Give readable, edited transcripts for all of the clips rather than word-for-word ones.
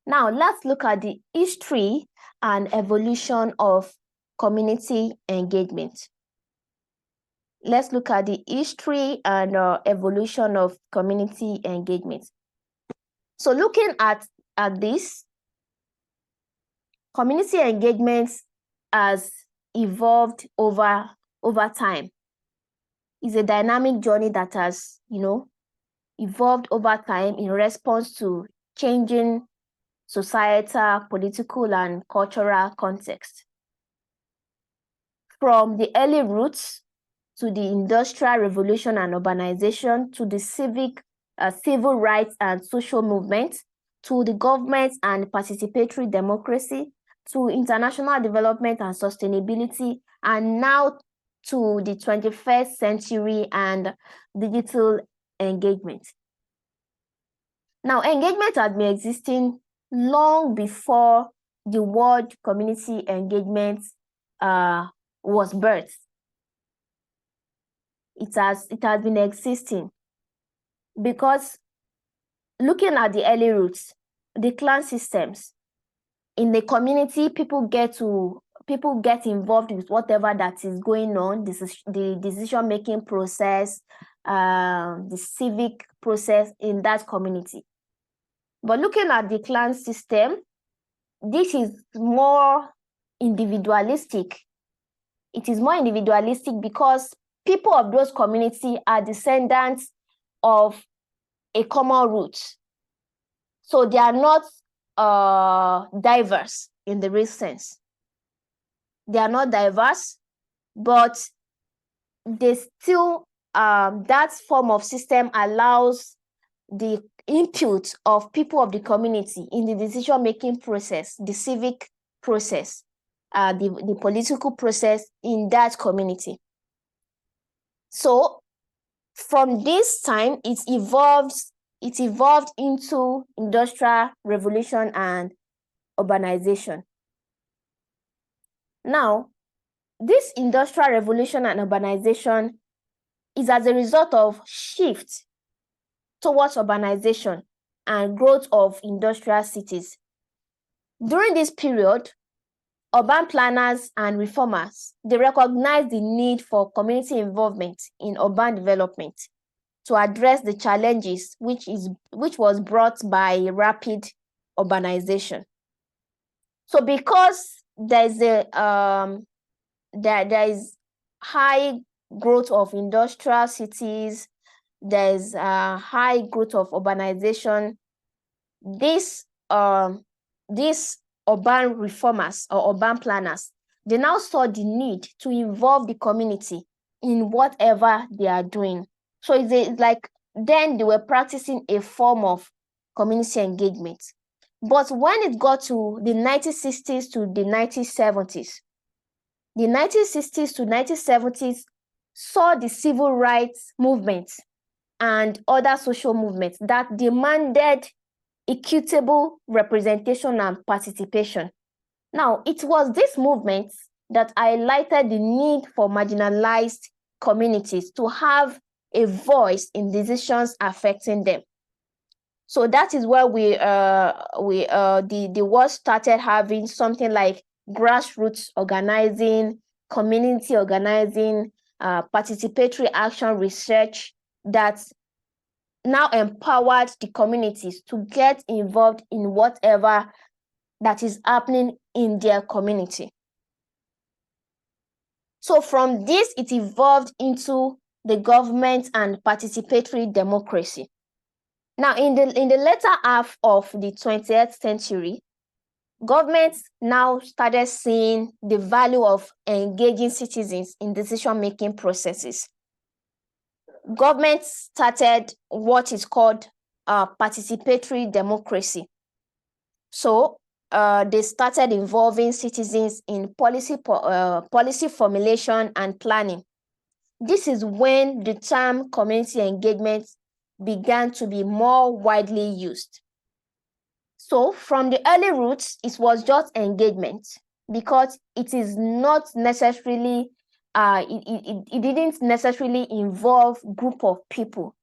Now, let's look at the history and evolution of community engagement. Let's look at the history and evolution of community engagement. So looking at this, community engagement has evolved over time. It's a dynamic journey that has, evolved over time in response to changing societal, political, and cultural context. From the early roots to the Industrial Revolution and urbanization, to the civil rights and social movements, to the government and participatory democracy, to international development and sustainability, and now to the 21st century and digital engagement. Now, engagement has been existing long before the word community engagement was birthed. It has been existing because looking at the early roots, the clan systems in the community, people get involved with whatever that is going on, the decision-making process, the civic process in that community. But looking at the clan system, this is more individualistic. It is more individualistic because people of those communities are descendants of a common root. So they are not diverse in the real sense. They are not diverse, but they still, that form of system allows the input of people of the community in the decision-making process, the civic process, the political process in that community. So from this time, it evolved into Industrial Revolution and urbanization. Now, this Industrial Revolution and urbanization is as a result of shift towards urbanization and growth of industrial cities. During this period, urban planners and reformers, they recognized the need for community involvement in urban development to address the challenges which was brought by rapid urbanization. So because there is high growth of industrial cities, there's a high growth of urbanization, these urban reformers or urban planners, they now saw the need to involve the community in whatever they are doing. So it's like then they were practicing a form of community engagement. But when it got to the 1960s to the 1970s, the 1960s to 1970s saw the civil rights movement and other social movements that demanded equitable representation and participation. Now, it was this movement that highlighted the need for marginalized communities to have a voice in decisions affecting them. So that is where the world started having something like grassroots organizing, community organizing, participatory action research that now empowered the communities to get involved in whatever that is happening in their community. So from this, it evolved into the government and participatory democracy. Now, in the latter half of the 20th century, governments now started seeing the value of engaging citizens in decision-making processes. Governments started what is called participatory democracy. So they started involving citizens in policy formulation and planning. This is when the term community engagement began to be more widely used. So from the early roots, it was just engagement because it is not necessarily, it didn't necessarily involve group of people.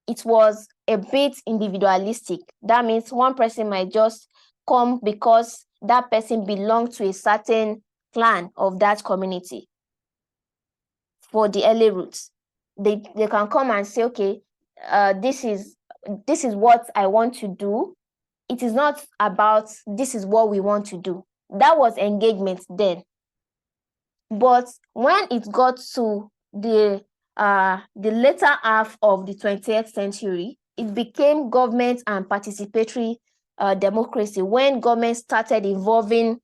It was a bit individualistic. That means one person might just come because that person belongs to a certain clan of that community. For the early roots, they can come and say, okay, this is what I want to do. It is not about this is what we want to do. That was engagement then. But when it got to the later half of the 20th century, it became government and participatory democracy. When government started involving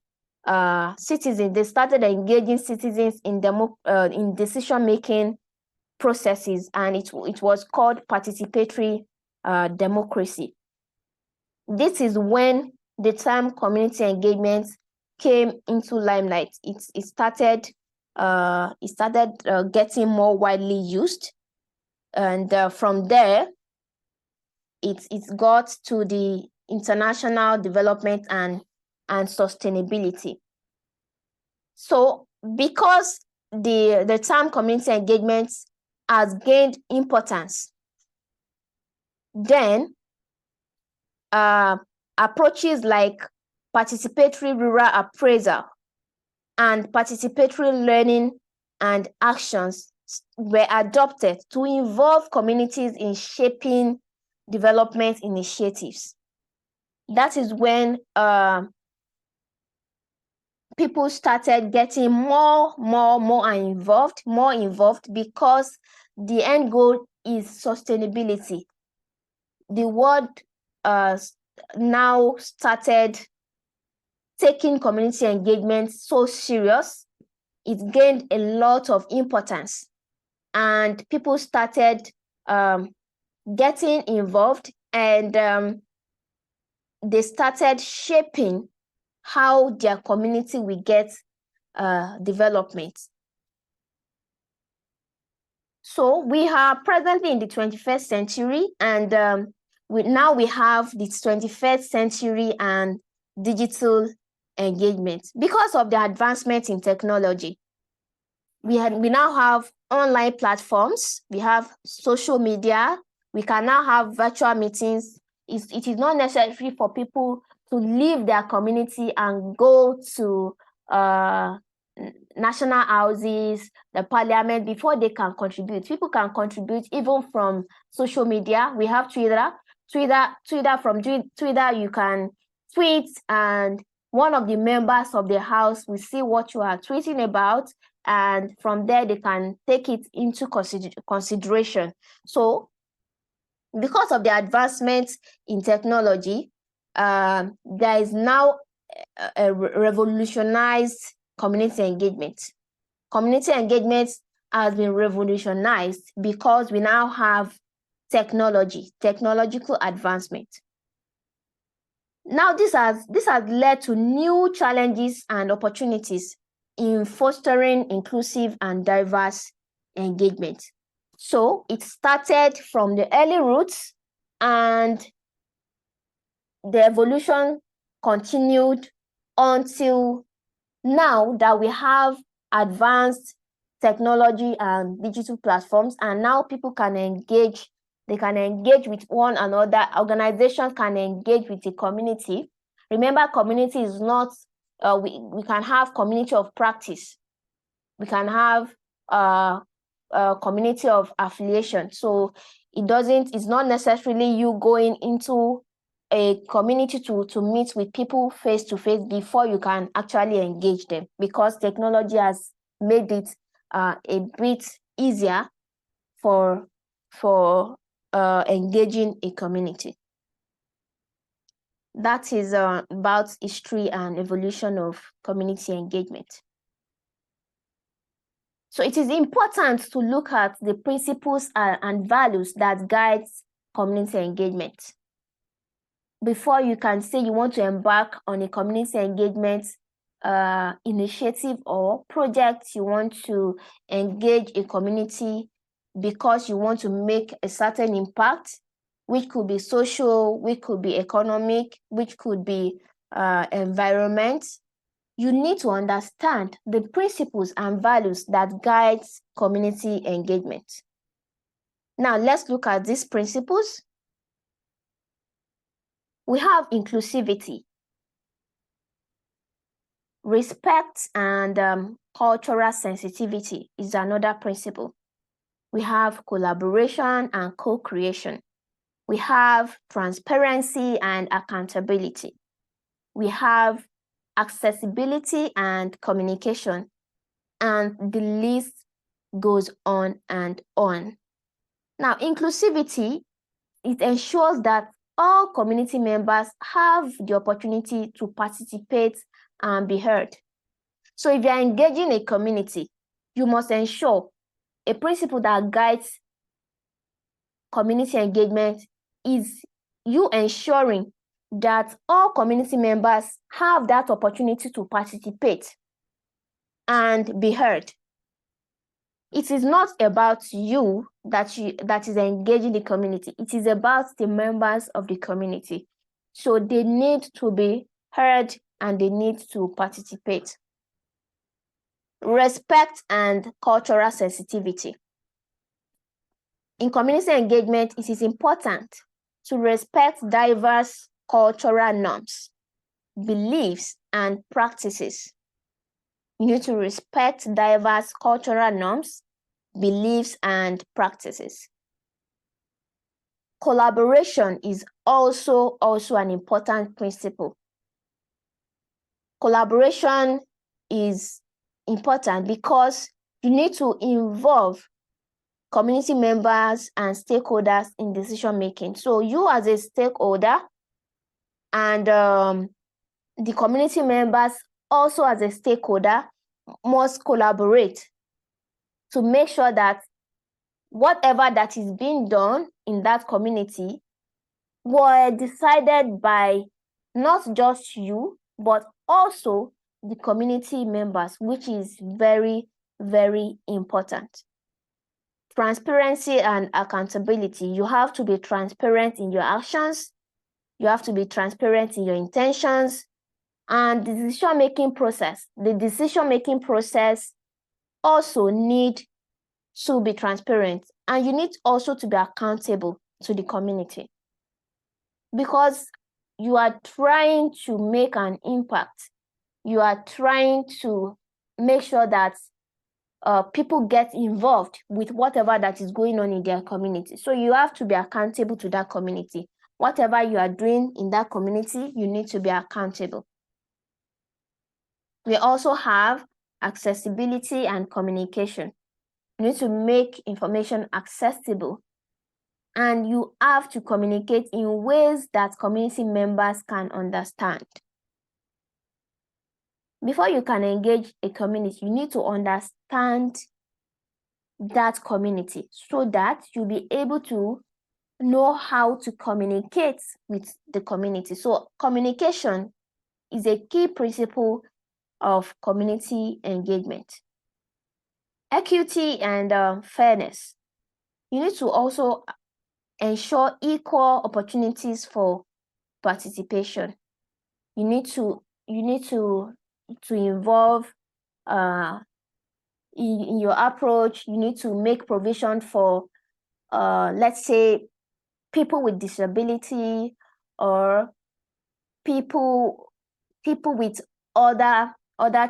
citizens, they started engaging citizens in decision-making processes, and it was called participatory democracy. This is when the term community engagement came into limelight. It started getting more widely used, and from there it got to the international development and sustainability. So because the term community engagement has gained importance, then approaches like participatory rural appraisal and participatory learning and actions were adopted to involve communities in shaping development initiatives. That is when people started getting more involved because the end goal is sustainability. The world now started taking community engagement so serious. It gained a lot of importance, and people started getting involved, and they started shaping how their community will get development. So we are presently in the 21st century, and we have the 21st century and digital engagement. Because of the advancement in technology, we now have online platforms, we have social media, we can now have virtual meetings. It is not necessary for people to leave their community and go to national houses, the parliament, before they can contribute. People can contribute even from social media. We have Twitter. From Twitter, you can tweet, and one of the members of the house will see what you are tweeting about, and from there they can take it into consideration. So because of the advancements in technology, there is now a revolutionized community engagement. Community engagement has been revolutionized because we now have technological advancement. Now this has led to new challenges and opportunities in fostering inclusive and diverse engagement. So it started from the early roots, and the evolution continued until now that we have advanced technology and digital platforms, and now people can engage. They can engage with one another. Organizations can engage with the community. Remember, community is not, we can have community of practice. We can have a community of affiliation. So it's not necessarily you going into a community to meet with people face to face before you can actually engage them, because technology has made it a bit easier for engaging a community. That is about history and evolution of community engagement. So it is important to look at the principles and values that guides community engagement. Before you can say you want to embark on a community engagement initiative or project, you want to engage a community because you want to make a certain impact, which could be social, which could be economic, which could be environment. You need to understand the principles and values that guides community engagement. Now let's look at these principles. We have inclusivity. Respect and cultural sensitivity is another principle. We have collaboration and co-creation. We have transparency and accountability. We have accessibility and communication, and the list goes on and on. Now, inclusivity, it ensures that all community members have the opportunity to participate and be heard. So if you are engaging a community, you must ensure a principle that guides community engagement is you ensuring that all community members have that opportunity to participate and be heard. It is not about you that is engaging the community. It is about the members of the community. So they need to be heard and they need to participate. Respect and cultural sensitivity. In community engagement, it is important to respect diverse cultural norms, beliefs, and practices. You need to respect diverse cultural norms, beliefs, and practices. Collaboration is also an important principle. Collaboration is important because you need to involve community members and stakeholders in decision making. So you as a stakeholder and the community members also as a stakeholder must collaborate to make sure that whatever that is being done in that community were decided by not just you, but also the community members, which is very, very important. Transparency and accountability. You have to be transparent in your actions. You have to be transparent in your intentions. And the decision-making process. The decision-making process also need to be transparent. And you need also to be accountable to the community. Because you are trying to make an impact. You are trying to make sure that people get involved with whatever that is going on in their community. So you have to be accountable to that community. Whatever you are doing in that community, you need to be accountable. We also have accessibility and communication. You need to make information accessible, and you have to communicate in ways that community members can understand. Before you can engage a community, you need to understand that community so that you'll be able to know how to communicate with the community. So communication is a key principle of community engagement. Equity and fairness. You need to also ensure equal opportunities for participation. You need to involve in your approach. You need to make provision for let's say people with disability or people with other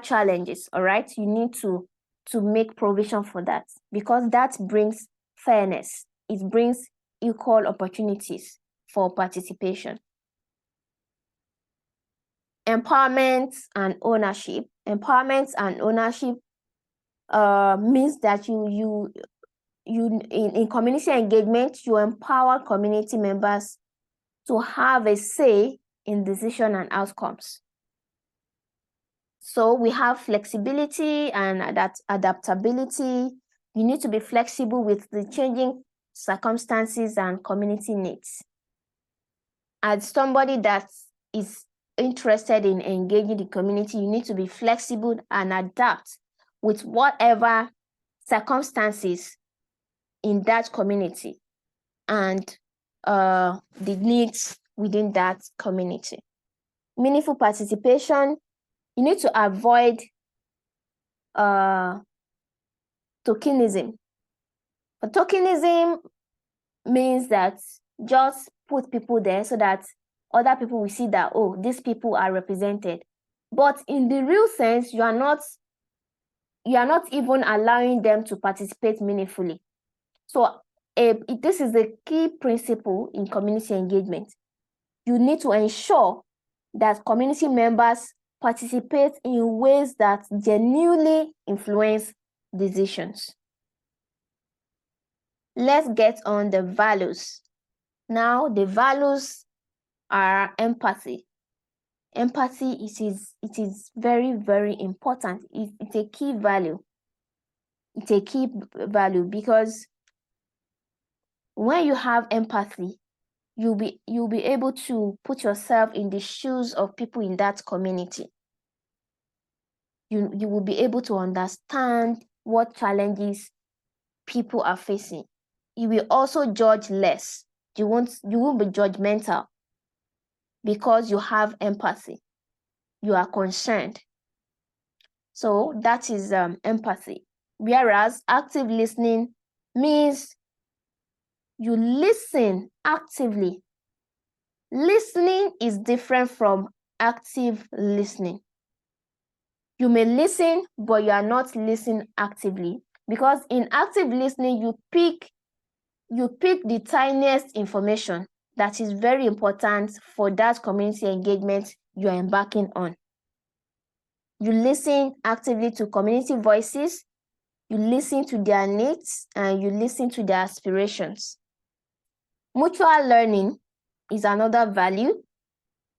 challenges. All right, you need to make provision for that, because that brings fairness. It brings equal opportunities for participation. Empowerment and ownership. Empowerment and ownership means that you in community engagement, you empower community members to have a say in decision and outcomes. So we have flexibility and adaptability. You need to be flexible with the changing circumstances and community needs. As somebody that is interested in engaging the community, you need to be flexible and adapt with whatever circumstances in that community and the needs within that community. Meaningful participation. You need to avoid tokenism. But tokenism means that just put people there so that other people will see that, oh, these people are represented. But in the real sense, you are not even allowing them to participate meaningfully. So this is a key principle in community engagement. You need to ensure that community members participate in ways that genuinely influence decisions. Let's get on the values. Now, the values are empathy. Empathy it is very, very important. It's a key value. It's a key value because when you have empathy, you'll be able to put yourself in the shoes of people in that community. You will be able to understand what challenges people are facing. You will also judge less. You won't be judgmental because you have empathy. You are concerned. So that is empathy. Whereas active listening means you listen actively. Listening is different from active listening. You may listen, but you are not listening actively, because in active listening, you pick the tiniest information that is very important for that community engagement you are embarking on. You listen actively to community voices, you listen to their needs, and you listen to their aspirations. Mutual learning is another value,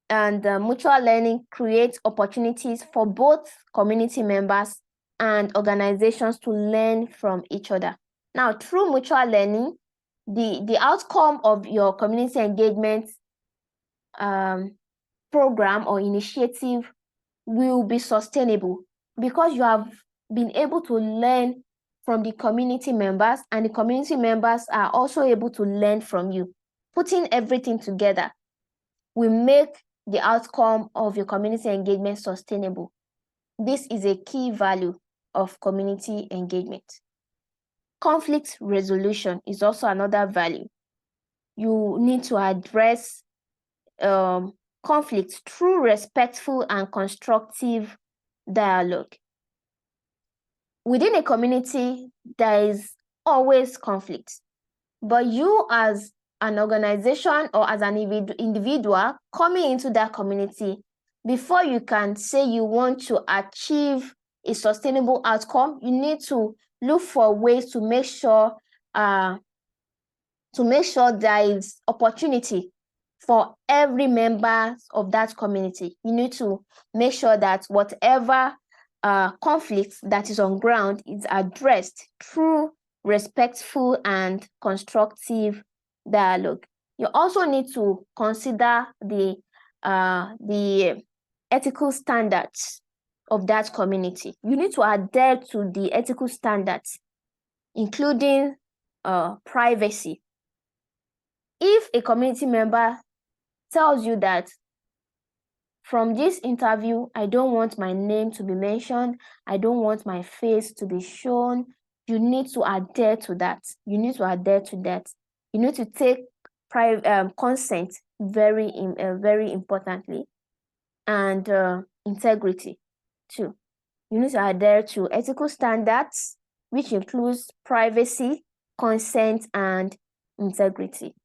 and mutual learning creates opportunities for both community members and organizations to learn from each other. Now, through mutual learning, the outcome of your community engagement program or initiative will be sustainable, because you have been able to learn from the community members, and the community members are also able to learn from you. Putting everything together will make the outcome of your community engagement sustainable. This is a key value of community engagement. Conflict resolution is also another value. You need to address conflicts through respectful and constructive dialogue. Within a community, there is always conflict, but you as an organization or as an individual coming into that community, before you can say you want to achieve a sustainable outcome, you need to look for ways to make sure there is opportunity for every member of that community. You need to make sure that whatever conflict that is on ground is addressed through respectful and constructive dialogue. You also need to consider the ethical standards of that community. You need to adhere to the ethical standards, including privacy. If a community member tells you that from this interview, I don't want my name to be mentioned, I don't want my face to be shown, you need to adhere to that. You need to adhere to that. You need to take consent very importantly, and integrity too. You need to adhere to ethical standards, which includes privacy, consent, and integrity.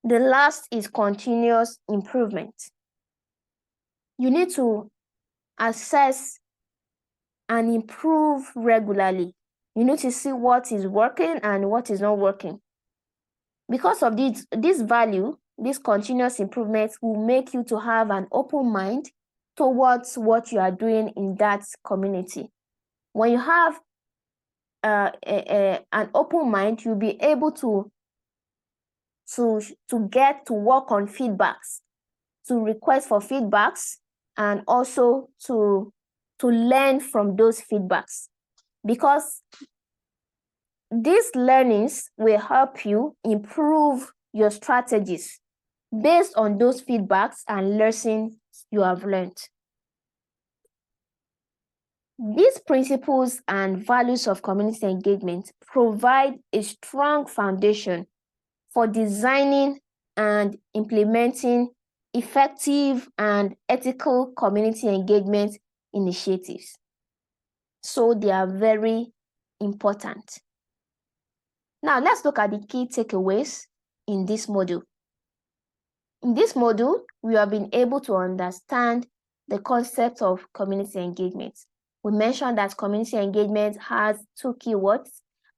The last is continuous improvement. You need to assess and improve regularly. You need to see what is working and what is not working. Because of this value, this continuous improvement will make you to have an open mind towards what you are doing in that community. When you have an open mind, you'll be able to get to work on feedbacks, to request for feedbacks, and also to learn from those feedbacks, because these learnings will help you improve your strategies based on those feedbacks and lessons you have learned. These principles and values of community engagement provide a strong foundation for designing and implementing effective and ethical community engagement initiatives. So they are very important. Now let's look at the key takeaways in this module. In this module, we have been able to understand the concept of community engagement. We mentioned that community engagement has two keywords,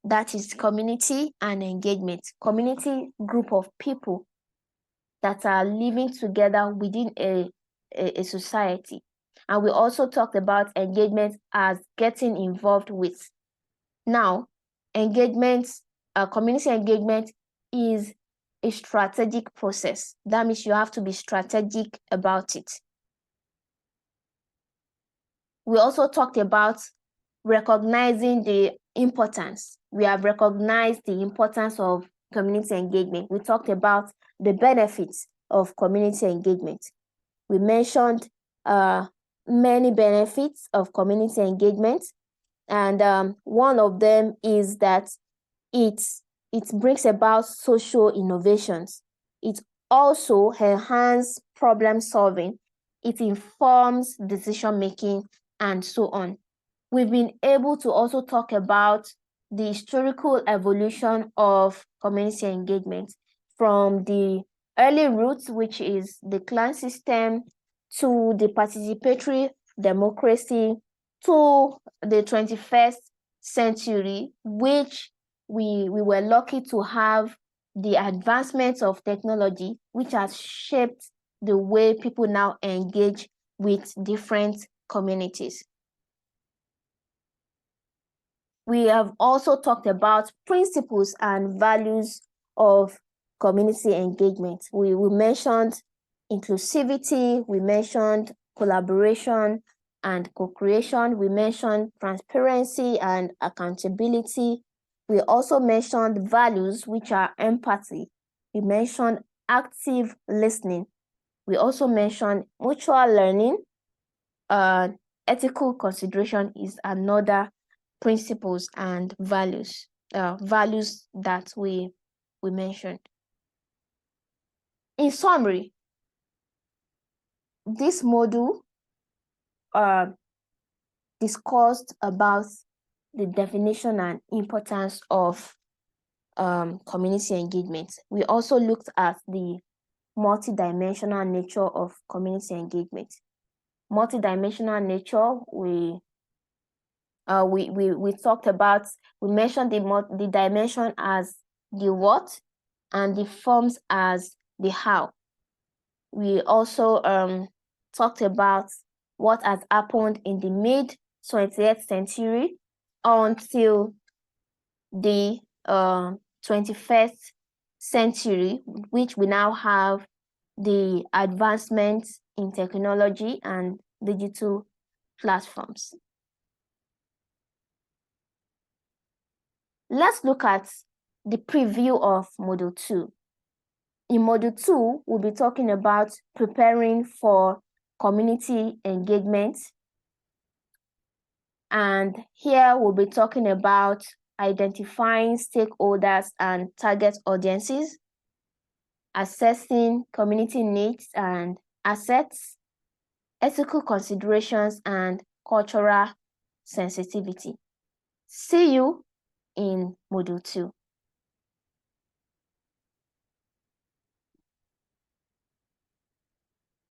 that is community and engagement. Community, group of people that are living together within a society. And we also talked about engagement as getting involved with. Now, engagement, community engagement is a strategic process. That means you have to be strategic about it. We also talked about recognizing the importance. We have recognized the importance of community engagement. We talked about the benefits of community engagement. We mentioned many benefits of community engagement, and one of them is that it brings about social innovations. It also enhances problem solving. It informs decision making, and so on. We've been able to also talk about the historical evolution of community engagement from the early roots, which is the clan system, to the participatory democracy, to the 21st century, which we were lucky to have the advancements of technology, which has shaped the way people now engage with different communities. We have also talked about principles and values of community engagement. We mentioned inclusivity, we mentioned collaboration and co-creation, we mentioned transparency and accountability. We also mentioned values, which are empathy. We mentioned active listening. We also mentioned mutual learning. Ethical consideration is another principles and values that we mentioned. In summary, this module discussed about the definition and importance of community engagement. We also looked at the multidimensional nature of community engagement. Multidimensional nature, we talked about, we mentioned the dimension as the what and the forms as the how. We also talked about what has happened in the mid-20th century until the 21st century, which we now have the advancements in technology and digital platforms. Let's look at the preview of Module 2. In Module 2, we'll be talking about preparing for community engagement. And here we'll be talking about identifying stakeholders and target audiences, assessing community needs and assets, ethical considerations, and cultural sensitivity. See you in Module 2.